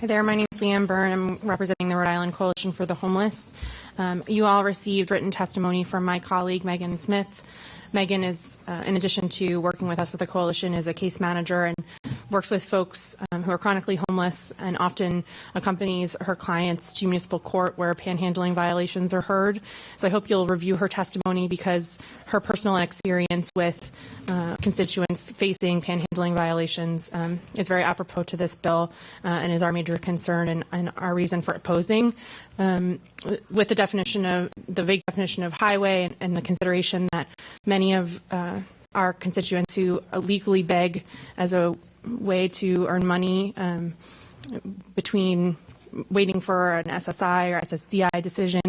Hi there, my name is Leanne Byrne. I'm representing the Rhode Island Coalition for the Homeless. You all received written testimony from my colleague, Megan Smith. Megan is, in addition to working with us at the Coalition, is a case manager and works with folks who are chronically homeless and often accompanies her clients to municipal court where panhandling violations are heard. So I hope you'll review her testimony because her personal experience with constituents facing panhandling violations is very apropos to this bill and is our major concern and our reason for opposing. With the definition of the vague definition of highway and the consideration that many of our constituents who illegally beg as a way to earn money between waiting for an SSI or SSDI decision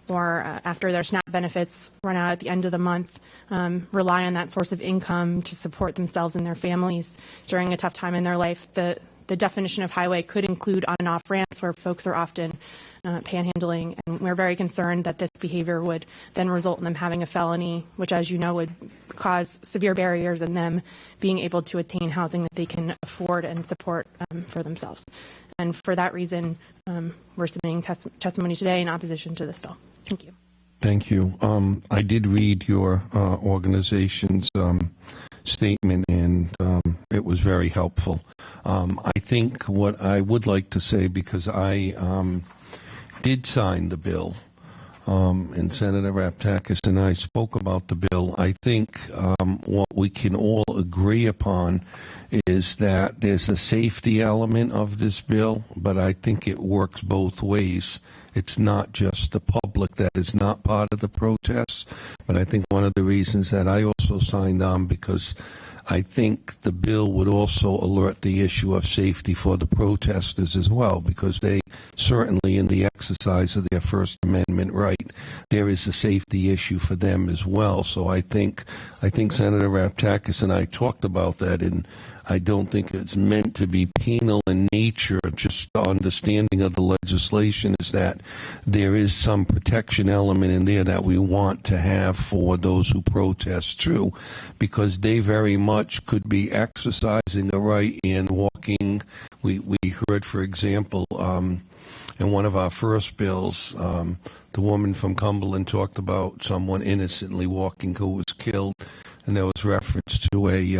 or after their SNAP benefits run out at the end of the month, rely on that source of income to support themselves and their families during a tough time in their life. The definition of highway could include on and off ramps where folks are often panhandling, and we're very concerned that this behavior would then result in them having a felony, which, as you know, would cause severe barriers in them being able to attain housing that they can afford and support for themselves. And for that reason, we're submitting testimony today in opposition to this bill. Thank you. Thank you. I did read your organization's statement, and it was very helpful. I think what I would like to say, because I did sign the bill, and Senator Raptakis and I spoke about the bill, I think what we can all agree upon is that there's a safety element of this bill, but I think it works both ways. It's not just the public that is not part of the protests, but I think one of the reasons that I also signed on, because I think the bill would also alert the issue of safety for the protesters as well, because they certainly, in the exercise of their First Amendment right, there is a safety issue for them as well. So I think Senator Raptakis and I talked about that, and I don't think it's meant to be penal in nature. Just the understanding of the legislation is that there is some protection element in there that we want to have for those who protest too, because they very much could be exercising a right and walking. We heard, for example, in one of our first bills, the woman from Cumberland talked about someone innocently walking who was killed, and there was reference to a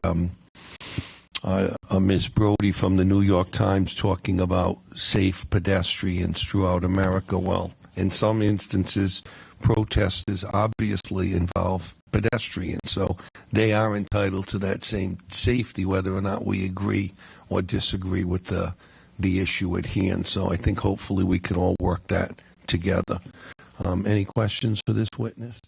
Ms. Brody from the New York Times talking about safe pedestrians throughout America. Well, in some instances, protesters obviously involve pedestrians, so they are entitled to that same safety, whether or not we agree or disagree with the issue at hand. So I think hopefully we can all work that together. Any questions for this witness?